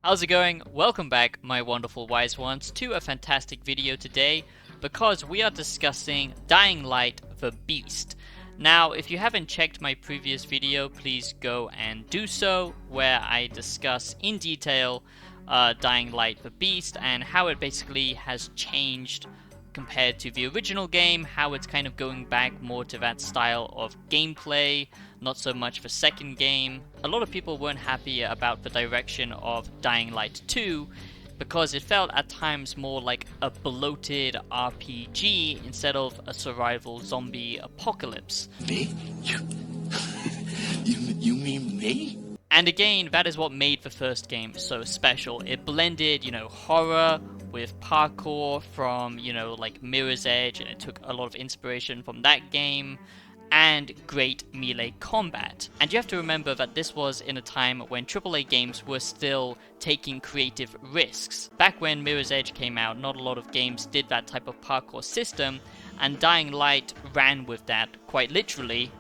How's it going? Welcome back, my wonderful wise ones, to a fantastic video today because we are discussing Dying Light the Beast. Now, if you haven't checked my previous video, please go and do so, where I discuss in detail Dying Light the Beast and how it basically has changed compared to the original game, how it's kind of going back more to that style of gameplay, not so much the second game. A lot of people weren't happy about the direction of Dying Light 2 because it felt at times more like a bloated RPG instead of a survival zombie apocalypse. Me? You mean me? And again, that is what made the first game so special. It blended, horror with parkour from, like Mirror's Edge, and it took a lot of inspiration from that game, and great melee combat. And you have to remember that this was in a time when AAA games were still taking creative risks. Back when Mirror's Edge came out, not a lot of games did that type of parkour system, and Dying Light ran with that quite literally.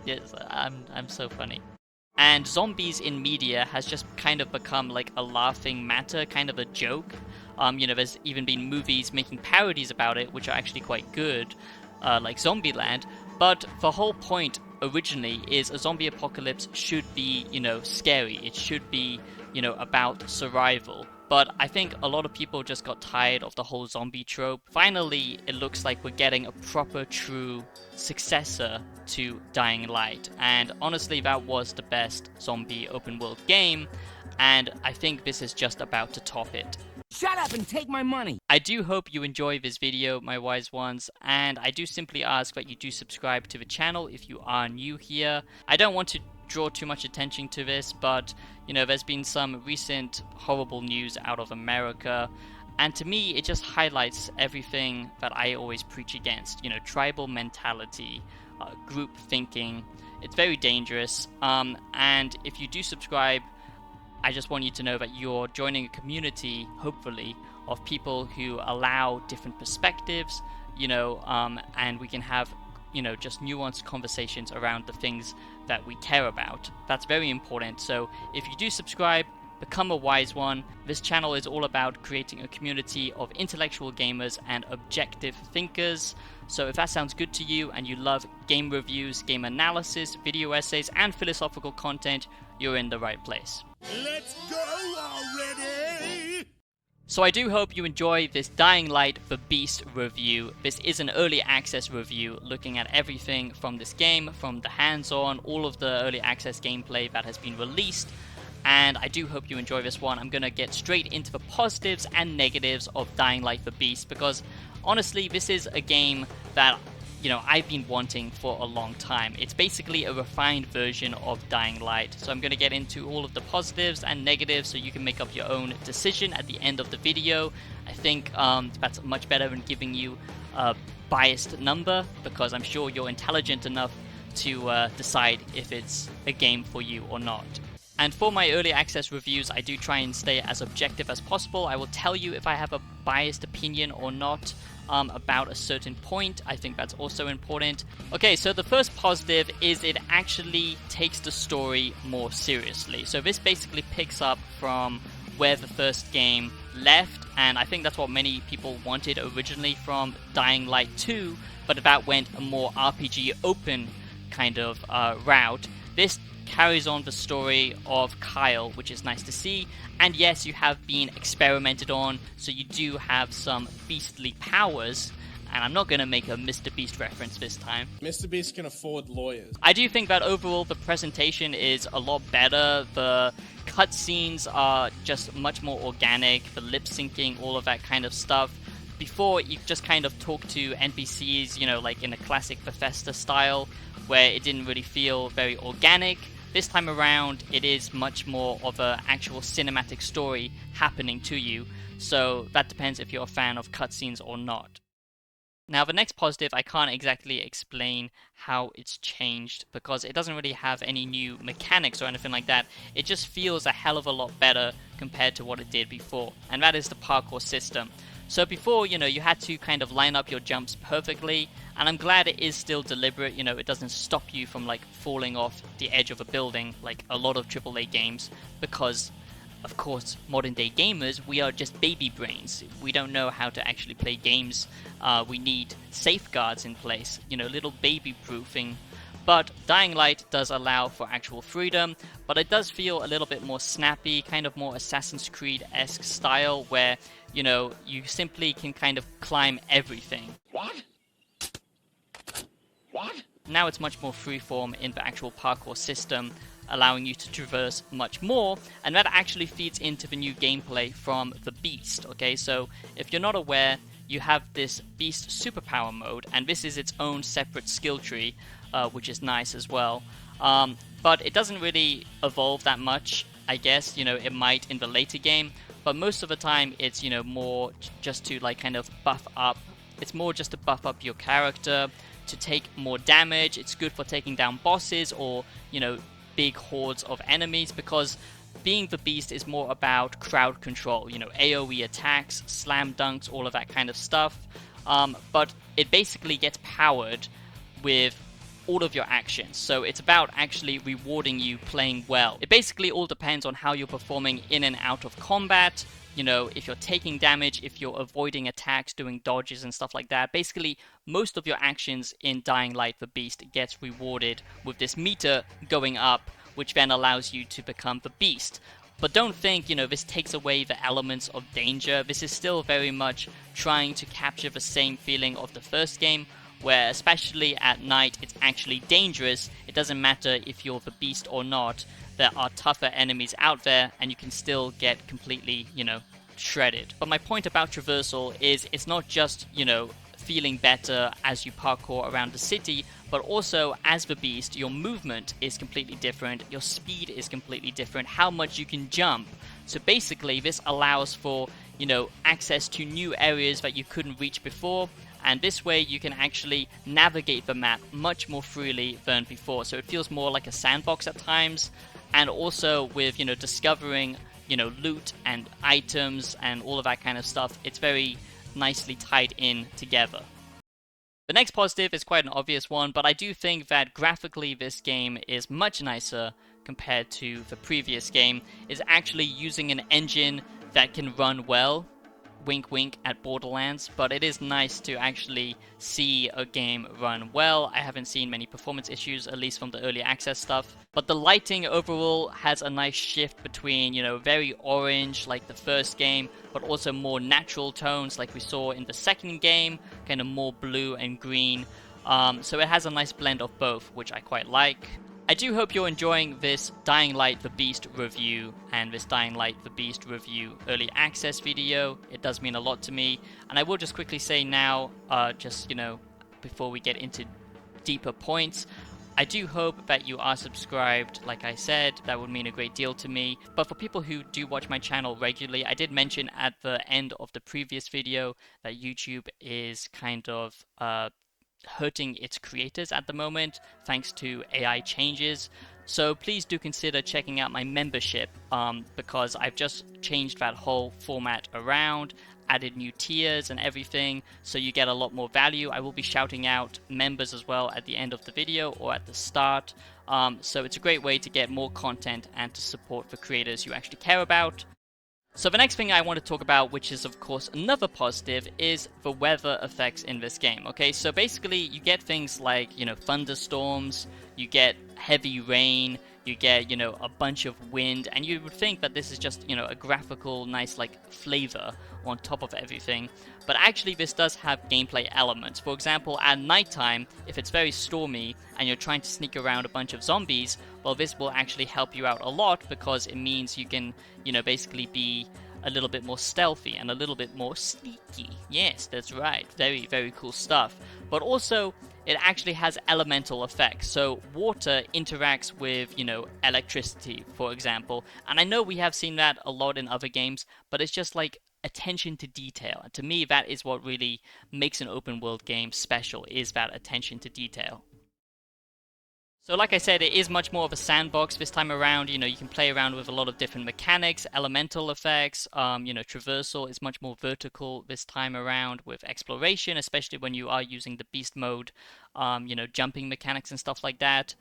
Yes, I'm so funny. And zombies in media has just kind of become like a laughing matter, kind of a joke. There's even been movies making parodies about it, which are actually quite good, like Zombieland. But the whole point originally is a zombie apocalypse should be, scary. It should be, about survival. But I think a lot of people just got tired of the whole zombie trope. Finally, it looks like we're getting a proper, true successor to Dying Light. And honestly, that was the best zombie open world game. And I think this is just about to top it. Shut up and take my money! I do hope you enjoy this video, my wise ones, and I do simply ask that you do subscribe to the channel if you are new here. I don't want to draw too much attention to this, but there's been some recent horrible news out of America, and to me it just highlights everything that I always preach against. Tribal mentality, group thinking. It's very dangerous, and if you do subscribe, I just want you to know that you're joining a community, hopefully, of people who allow different perspectives, and we can have, just nuanced conversations around the things that we care about. That's very important. So if you do subscribe, become a wise one. This channel is all about creating a community of intellectual gamers and objective thinkers. So if that sounds good to you and you love game reviews, game analysis, video essays, and philosophical content, you're in the right place. Let's go already! So I do hope you enjoy this Dying Light the Beast review. This is an early access review looking at everything from this game, from the hands-on, all of the early access gameplay that has been released. And I do hope you enjoy this one. I'm going to get straight into the positives and negatives of Dying Light the Beast because honestly, this is a game that I've been wanting for a long time. It's basically a refined version of Dying Light. So I'm going to get into all of the positives and negatives so you can make up your own decision at the end of the video. I think that's much better than giving you a biased number because I'm sure you're intelligent enough to decide if it's a game for you or not. And for my early access reviews, I do try and stay as objective as possible. I will tell you if I have a biased opinion or not about a certain point. I think that's also important. Okay, so the first positive is it actually takes the story more seriously. So this basically picks up from where the first game left, and I think that's what many people wanted originally from Dying Light 2, but that went a more RPG open kind of route. This carries on the story of Kyle, which is nice to see. And yes, you have been experimented on, so you do have some beastly powers. And I'm not going to make a Mr. Beast reference this time. Mr. Beast can afford lawyers. I do think that overall the presentation is a lot better. The cutscenes are just much more organic, the lip syncing, all of that kind of stuff. Before, you just kind of talk to NPCs, like in a classic Bethesda style, where it didn't really feel very organic. This time around, it is much more of an actual cinematic story happening to you, so that depends if you're a fan of cutscenes or not. Now, the next positive, I can't exactly explain how it's changed, because it doesn't really have any new mechanics or anything like that. It just feels a hell of a lot better compared to what it did before, and that is the parkour system. So before, you had to kind of line up your jumps perfectly, and I'm glad it is still deliberate. It doesn't stop you from like falling off the edge of a building like a lot of AAA games, because of course, modern day gamers, we are just baby brains. We don't know how to actually play games. We need safeguards in place, little baby proofing. But Dying Light does allow for actual freedom, but it does feel a little bit more snappy, kind of more Assassin's Creed-esque style, where, you simply can kind of climb everything. What? What? Now it's much more freeform in the actual parkour system, allowing you to traverse much more, and that actually feeds into the new gameplay from the Beast, okay? So, if you're not aware, you have this Beast superpower mode, and this is its own separate skill tree, which is nice as well. But it doesn't really evolve that much, I guess. It might in the later game, but most of the time it's, more just to like kind of buff up. It's more just to buff up your character, to take more damage. It's good for taking down bosses or, big hordes of enemies, because being the Beast is more about crowd control, AoE attacks, slam dunks, all of that kind of stuff. But it basically gets powered with all of your actions. So it's about actually rewarding you playing well. It basically all depends on how you're performing in and out of combat. If you're taking damage, if you're avoiding attacks, doing dodges and stuff like that. Basically, most of your actions in Dying Light the Beast gets rewarded with this meter going up, which then allows you to become the Beast. But don't think, this takes away the elements of danger. This is still very much trying to capture the same feeling of the first game, where especially at night it's actually dangerous. It doesn't matter if you're the Beast or not. There are tougher enemies out there and you can still get completely, shredded. But my point about traversal is it's not just, feeling better as you parkour around the city, but also as the Beast, your movement is completely different, your speed is completely different, how much you can jump. So basically this allows for, access to new areas that you couldn't reach before, and this way you can actually navigate the map much more freely than before. So it feels more like a sandbox at times, and also with, discovering, loot and items and all of that kind of stuff, it's very nicely tied in together. The next positive is quite an obvious one, but I do think that graphically this game is much nicer compared to the previous game. Is actually using an engine that can run well. Wink wink at Borderlands, but it is nice to actually see a game run well. I haven't seen many performance issues, at least from the early access stuff. But the lighting overall has a nice shift between, very orange like the first game, but also more natural tones like we saw in the second game, kind of more blue and green. So it has a nice blend of both, which I quite like. I do hope you're enjoying this Dying Light the Beast review and this Dying Light the Beast review early access video. It does mean a lot to me. And I will just quickly say now, before we get into deeper points, I do hope that you are subscribed. Like I said, that would mean a great deal to me. But for people who do watch my channel regularly, I did mention at the end of the previous video that YouTube is kind of hurting its creators at the moment thanks to AI changes. So please do consider checking out my membership, because I've just changed that whole format around, added new tiers and everything, so you get a lot more value. I will be shouting out members as well at the end of the video or at the start. So it's a great way to get more content and to support the creators you actually care about. So the next thing I want to talk about, which is of course another positive, is the weather effects in this game. Okay, so basically you get things like, thunderstorms, you get heavy rain, you get, a bunch of wind, and you would think that this is just, a graphical, nice, flavor on top of everything. But actually this does have gameplay elements. For example, at nighttime, if it's very stormy and you're trying to sneak around a bunch of zombies, well, this will actually help you out a lot, because it means you can, basically be a little bit more stealthy and a little bit more sneaky. Yes, that's right. Very, very cool stuff. But also, it actually has elemental effects. So water interacts with, electricity, for example. And I know we have seen that a lot in other games, but it's just like attention to detail. And to me, that is what really makes an open world game special, is that attention to detail. So like I said, it is much more of a sandbox this time around. You can play around with a lot of different mechanics, elemental effects, traversal is much more vertical this time around with exploration, especially when you are using the beast mode, jumping mechanics and stuff like that.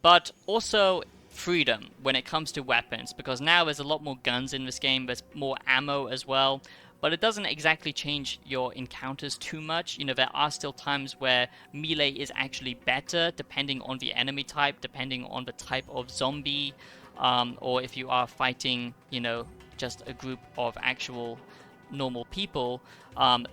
But also, freedom when it comes to weapons, because now there's a lot more guns in this game, there's more ammo as well, but it doesn't exactly change your encounters too much. You know, there are still times where melee is actually better depending on the enemy type, depending on the type of zombie, or if you are fighting, you know, just a group of actual normal people,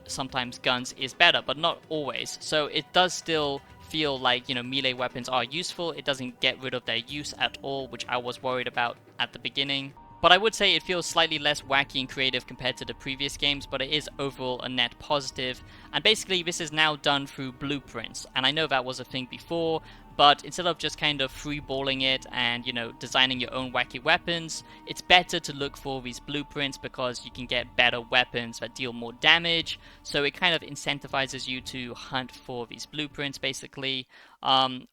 sometimes guns is better, but not always. So it does still feel like, you know, melee weapons are useful. It doesn't get rid of their use at all, which I was worried about at the beginning. But I would say it feels slightly less wacky and creative compared to the previous games, but it is overall a net positive. And basically this is now done through blueprints, and I know that was a thing before, but instead of just kind of freeballing it and, you know, designing your own wacky weapons, it's better to look for these blueprints because you can get better weapons that deal more damage. So it kind of incentivizes you to hunt for these blueprints, basically.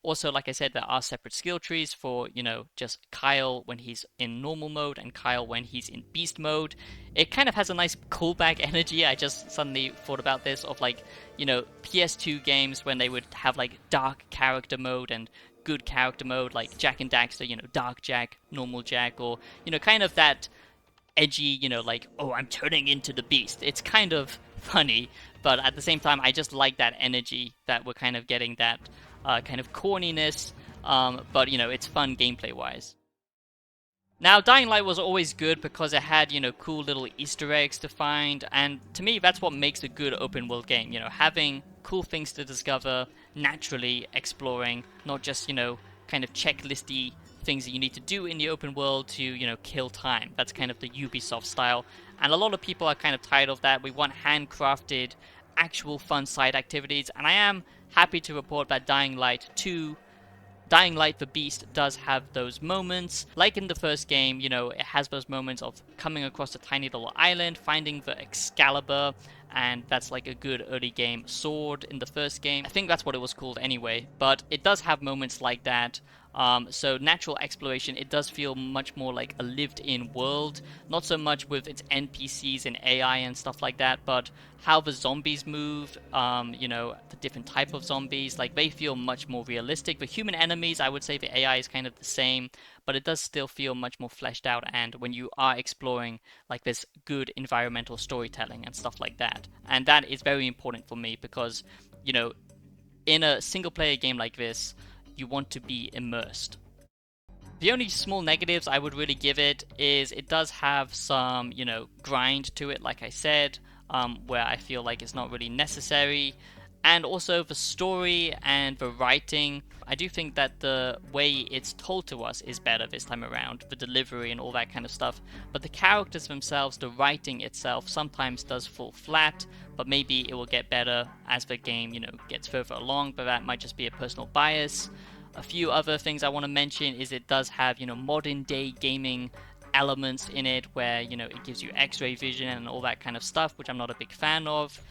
Also, like I said, there are separate skill trees for, you know, just Kyle when he's in normal mode and Kyle when he's in beast mode. It kind of has a nice callback energy. I just suddenly thought about this, of like, you know, PS2 games when they would have like dark character mode and good character mode, like Jak and Daxter, you know, dark Jak, normal Jak, or, you know, kind of that edgy, you know, like, oh, I'm turning into the beast. It's kind of funny, but at the same time, I just like that energy that we're kind of getting, that kind of corniness, but, you know, it's fun gameplay-wise. Now, Dying Light was always good because it had, you know, cool little Easter eggs to find, and to me, that's what makes a good open world game, you know, having cool things to discover, naturally exploring, not just, you know, kind of checklisty things that you need to do in the open world to, you know, kill time. That's kind of the Ubisoft style, and a lot of people are kind of tired of that. We want handcrafted, actual fun side activities, and I am happy to report that Dying Light the Beast does have those moments. Like in the first game, you know, it has those moments of coming across a tiny little island, finding the Excalibur, and that's like a good early game sword in the first game. I think that's what it was called anyway, but it does have moments like that. So natural exploration, it does feel much more like a lived-in world, not so much with its NPCs and AI and stuff like that, but how the zombies move, you know, the different type of zombies, like they feel much more realistic. The human enemies, I would say the AI is kind of the same, but it does still feel much more fleshed out, and when you are exploring, like, there's good environmental storytelling and stuff like that. And that is very important for me because, you know, in a single-player game like this, you want to be immersed. The only small negatives I would really give it is it does have some, you know, grind to it, like I said, where I feel like it's not really necessary. And also the story and the writing, I do think that the way it's told to us is better this time around, the delivery and all that kind of stuff. But the characters themselves, the writing itself, sometimes does fall flat, but maybe it will get better as the game, you know, gets further along, but that might just be a personal bias. A few other things I want to mention is it does have, you know, modern day gaming elements in it where, you know, it gives you x-ray vision and all that kind of stuff, which I'm not a big fan of.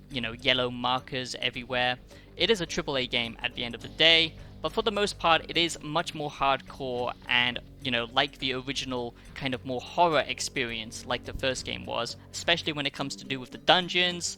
You know, yellow markers everywhere. It is a AAA game at the end of the day, but for the most part it is much more hardcore and, you know, like the original kind of more horror experience like the first game was, especially when it comes to do with the dungeons,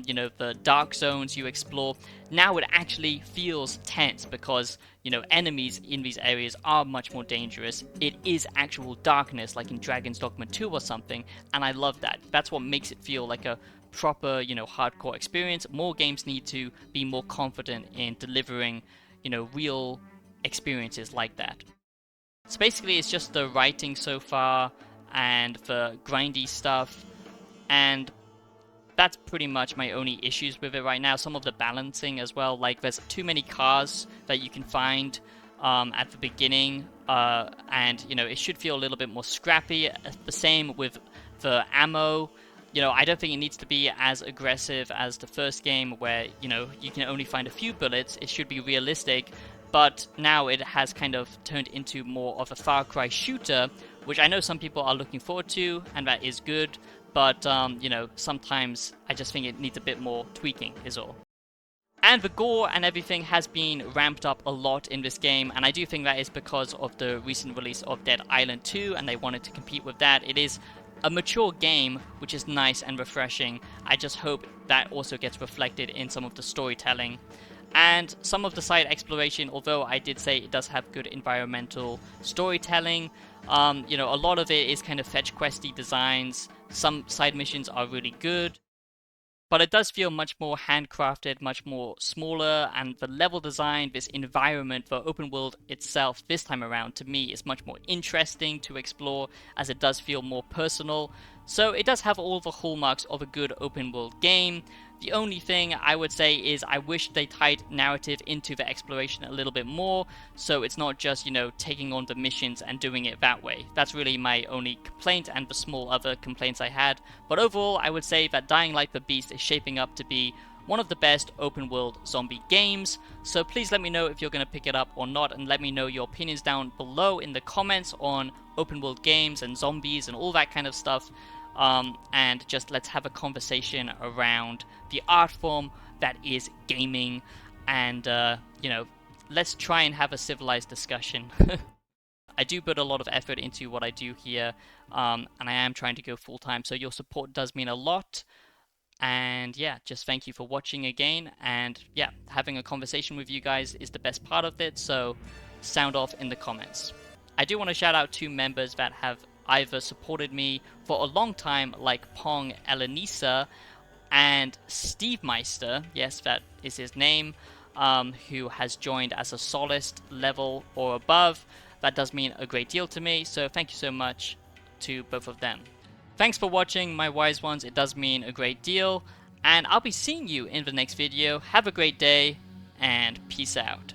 you know, the dark zones you explore. Now it actually feels tense because, you know, enemies in these areas are much more dangerous. It is actual darkness like in Dragon's Dogma 2 or something, and I love that. That's what makes it feel like a proper, you know, hardcore experience. More games need to be more confident in delivering, you know, real experiences like that. So basically it's just the writing so far and the grindy stuff, and that's pretty much my only issues with it right now. Some of the balancing as well, like there's too many cars that you can find at the beginning, and, you know, it should feel a little bit more scrappy. The same with the ammo. You know, I don't think it needs to be as aggressive as the first game where, you know, you can only find a few bullets. It should be realistic, but now it has kind of turned into more of a Far Cry shooter, which I know some people are looking forward to, and that is good, but, you know, sometimes I just think it needs a bit more tweaking is all. And the gore and everything has been ramped up a lot in this game, and I do think that is because of the recent release of Dead Island 2, and they wanted to compete with that. It is a mature game, which is nice and refreshing. I just hope that also gets reflected in some of the storytelling. And some of the side exploration, although I did say it does have good environmental storytelling, you know, a lot of it is kind of fetch questy designs. Some side missions are really good, but it does feel much more handcrafted, much more smaller, and the level design, this environment, the open world itself this time around, to me is much more interesting to explore, as it does feel more personal. So it does have all the hallmarks of a good open world game. The only thing I would say is I wish they tied narrative into the exploration a little bit more, so it's not just, you know, taking on the missions and doing it that way. That's really my only complaint and the small other complaints I had. But overall, I would say that Dying Light the Beast is shaping up to be one of the best open world zombie games. So please let me know if you're going to pick it up or not, and let me know your opinions down below in the comments on open world games and zombies and all that kind of stuff. And just let's have a conversation around the art form that is gaming, and you know, let's try and have a civilized discussion. I do put a lot of effort into what I do here, and I am trying to go full time, so your support does mean a lot. And yeah, just thank you for watching again, and yeah, having a conversation with you guys is the best part of it, so sound off in the comments. I do want to shout out 2 members that have either supported me for a long time, like Pong Elenisa and Steve Meister, yes, that is his name, who has joined as a soloist level or above. That does mean a great deal to me, so thank you so much to both of them. Thanks for watching, my wise ones, it does mean a great deal, and I'll be seeing you in the next video. Have a great day, and peace out.